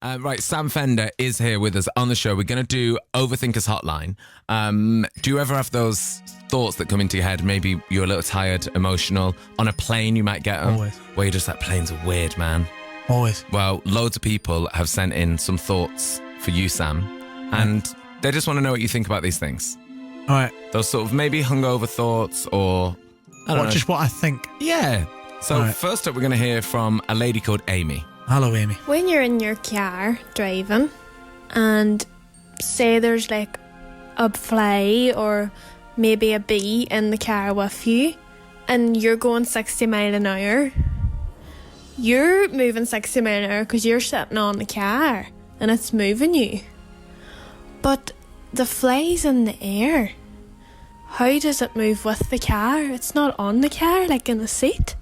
Right, Sam Fender is here with us on the show. We're going to do Overthinkers Hotline. Do you ever have those thoughts that come into your head? Maybe you're a little tired, emotional. On a plane, you might get them. Always. Where you're just like, planes are weird, man. Always. Well, loads of people have sent in some thoughts for you, Sam. And they just want to know what you think about these things. All right. Those sort of maybe hungover thoughts or... I don't know. Just what I think. Yeah. So Right. first up, we're going to hear from a lady called Amy. Hello, Amy. When you're in your car driving and say there's like a fly or maybe a bee in the car with you and you're going 60 mile an hour, you're moving 60 mile an hour because you're sitting on the car and it's moving you. But the fly's in the air. How does it move with the car? It's not on the car like in the seat.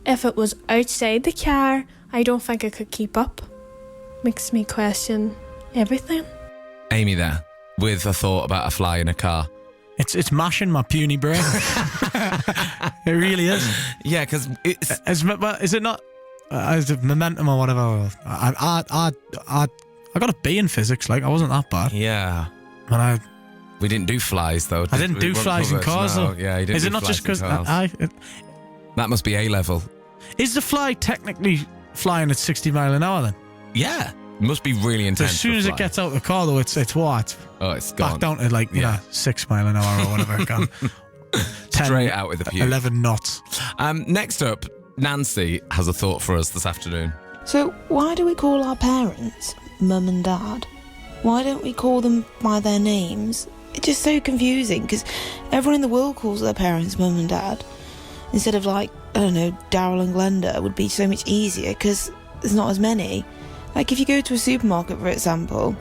If it was outside the car, I don't think I could keep up. Makes me question everything. Amy there with a thought about a fly in a car. It's mashing my puny brain. It really is. Yeah, because it's... Is it not? Is it momentum or whatever? I got a B in physics. Like I wasn't that bad. Yeah. And We didn't do flies, though. I didn't do flies in cars, no. though. Yeah, you didn't Is do it not flies just because in cars. That must be A-level. Is the fly technically flying at 60 mile an hour then? Yeah. It must be really intense. As soon for as fly. it gets out of the car, though, it's what? Oh, it's gone. Back down to like, you know, 6 mile an hour or whatever it gone. Straight out with the pew. 11 knots. Next up, Nancy has a thought for us this afternoon. So why do we call our parents mum and dad? Why don't we call them by their names? It's just so confusing because everyone in the world calls their parents mum and dad. Instead of like, I don't know, Daryl and Glenda would be so much easier because there's not as many. Like if you go to a supermarket, for example,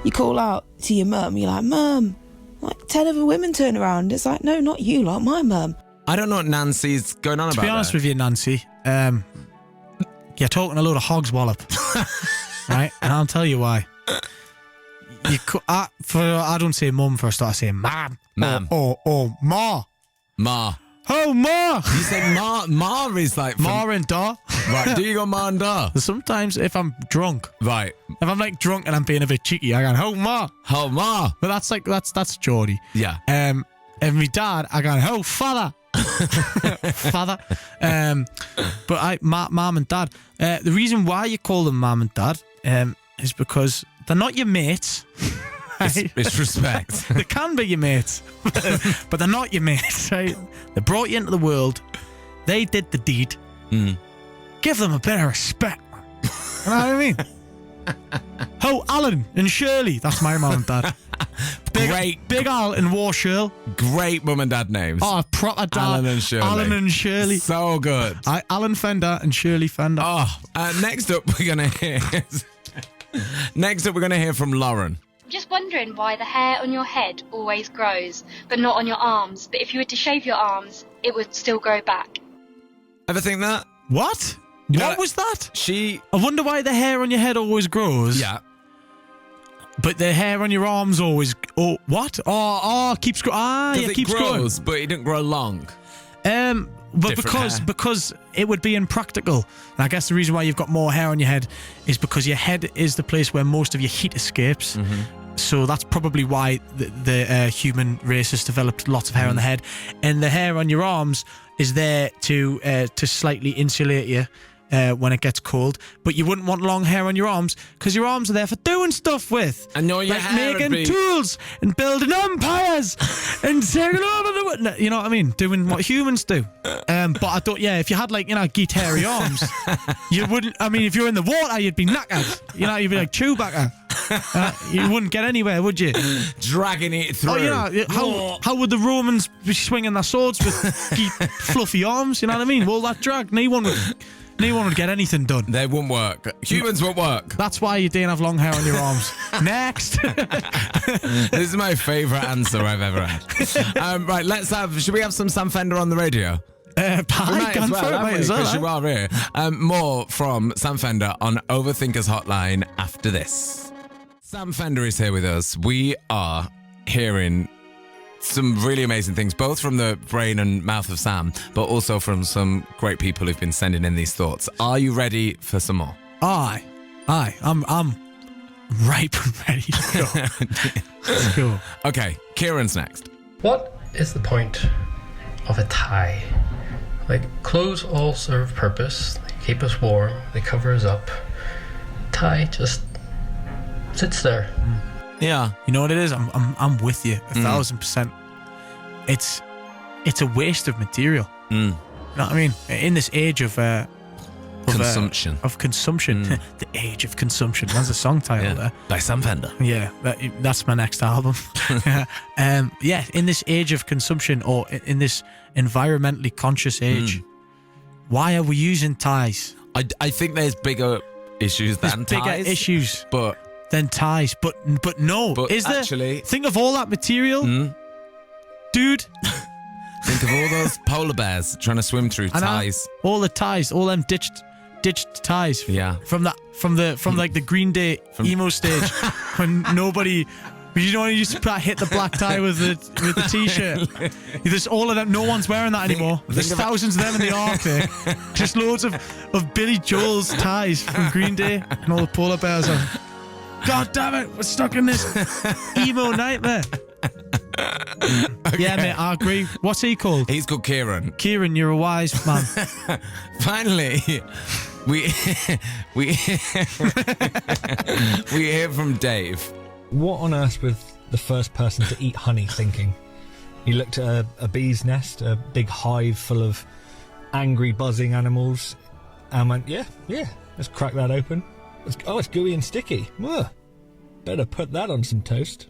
you call out to your mum, you're like, Mum. Like 10 other women turn around. It's like, no, not you, like my mum. I don't know what Nancy's going on about. To be honest with you, Nancy, you're talking a load of hogs wallop. Right? And I'll tell you why. I don't say mum first, I say mam. Mam. Or ma. Ma. Oh, ma. You say ma. Ma is like... Ma and da. Right, do you go ma and da? Sometimes if I'm drunk. Right. If I'm like drunk and I'm being a bit cheeky, I go, oh, ma. Oh, ma. But that's like, that's Geordie. Yeah. If my dad, I go, oh, father. Father. But mom and dad. The reason why you call them mom and dad is because they're not your mates. Right? It's respect. They can be your mates, but they're not your mates, right? They brought you into the world. They did the deed. Mm. Give them a bit of respect, man. You know what I mean? Oh, Alan and Shirley. That's my mum and dad. Big Al and Warshirl. Great mum and dad names. Oh, proper dad. Alan and Shirley. Alan and Shirley. So good. Alan Fender and Shirley Fender. Oh, next up we're gonna hear. Next up we're gonna hear from Lauren. I'm just wondering why the hair on your head always grows, but not on your arms. But if you were to shave your arms, it would still grow back. Ever think that? What? You know, what was that? I wonder why the hair on your head always grows. Yeah. But the hair on your arms always... Oh, what? Keeps growing. Yeah, it keeps grows, growing. but it didn't grow long. But because it would be impractical. And I guess the reason why you've got more hair on your head is because your head is the place where most of your heat escapes. Mm-hmm. So that's probably why the human race has developed lots of hair on the head. And the hair on your arms is there to slightly insulate you when it gets cold. But you wouldn't want long hair on your arms because your arms are there for doing stuff with. And your hair making would be... tools and building empires and taking over the... You know what I mean? Doing what humans do. But I don't... Yeah, if you had like, geet hairy arms, you wouldn't... I mean, if you're in the water, you'd be knackered. You'd be like Chewbacca. You wouldn't get anywhere, would you? Dragging it through. How would the Romans be swinging their swords with fluffy arms? You know what I mean? All that drag, no one would get anything done. They wouldn't work. Humans won't work. That's why you didn't have long hair on your arms. Next. This is my favourite answer I've ever had. Right, should we have some Sam Fender on the radio? Because you are here. More from Sam Fender on Overthinkers Hotline after this. Sam Fender is here with us. We are hearing some really amazing things, both from the brain and mouth of Sam, but also from some great people who've been sending in these thoughts. Are you ready for some more? Aye. Aye, I'm ripe and ready to go. Let's go. Okay, Kieran's next. What is the point of a tie? Like, clothes all serve a purpose. They keep us warm. They cover us up. Tie just sits there. Yeah. You know what it is? I'm with you 1,000%. It's a waste of material. You know what I mean? In this age of Consumption. Of consumption. The age of consumption. That's a song title there. By Sam Fender. Yeah, that's my next album. In this age of consumption, or in this environmentally conscious age, why are we using ties? I think there's bigger issues than There's bigger ties. issues But than ties. But no. But is there? actually- Think of all that material, dude. think of all those polar bears trying to swim through ties. All the ties, all them ditched ties. Yeah. From like the Green Day emo stage when nobody. You know, you used to hit the black tie with the t-shirt. There's all of them. No one's wearing that anymore. There's thousands of them in the Arctic. Just loads of Billy Joel's ties from Green Day, and all the polar bears are. God damn it! We're stuck in this emo nightmare. Yeah, mate, I agree. What's he called? He's called Kieran. Kieran, you're a wise man. Finally, we we hear from Dave. What on earth was the first person to eat honey thinking? He looked at a bee's nest, a big hive full of angry, buzzing animals, and went, yeah, let's crack that open. It's gooey and sticky. Ugh, better put that on some toast.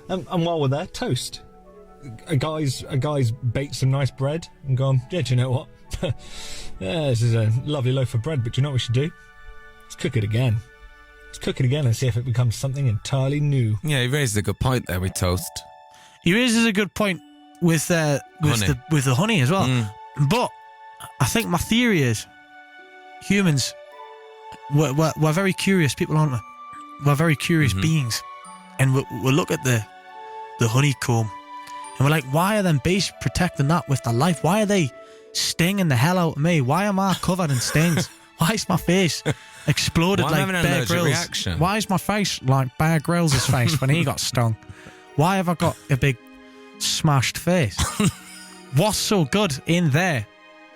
And while we're there, toast. A guy's baked some nice bread and gone, yeah, do you know what? Yeah, this is a lovely loaf of bread, but do you know what we should do? Let's cook it again. Let's cook it again and see if it becomes something entirely new. Yeah, he raises a good point there with toast. He raises a good point with the honey as well. But I think my theory is humans, we're very curious people, aren't we? We're very curious beings, and we'll look at the honeycomb and we're like, why are them bees protecting that with their life? Why are they stinging the hell out of me? Why am I covered in stings? Why is my face exploded Well, like I'm having an Bear allergic Grylls? reaction. Why is my face like Bear Grylls' face when he got stung? Why have I got a big smashed face? What's so good in there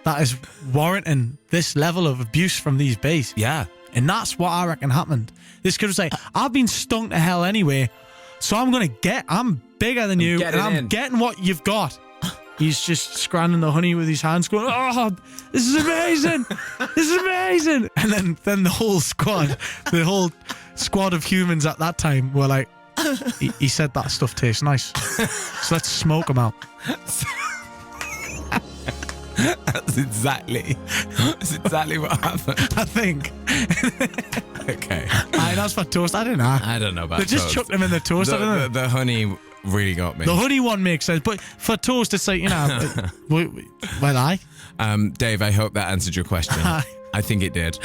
that is warranting this level of abuse from these bees? Yeah. And that's what I reckon happened. This kid was like, I've been stung to hell anyway, so I'm bigger than you, and I'm getting what you've got. He's just scrambling the honey with his hands going, oh, this is amazing. This is amazing. And then the whole squad of humans at that time were like, he said that stuff tastes nice. So let's smoke him out. That's exactly what happened. I think. Okay. Aye, that's for toast. I don't know. I don't know about They just toast. chucked them in the toast. I don't know. The honey really got me. The honey one makes sense, but for toast, it's like, you know, well, Dave, I hope that answered your question. Aye. I think it did.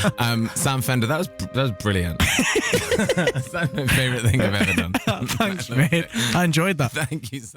Sam Fender, that was brilliant. That's my favourite thing I've ever done. Thanks, mate. I enjoyed that. Thank you, Sam.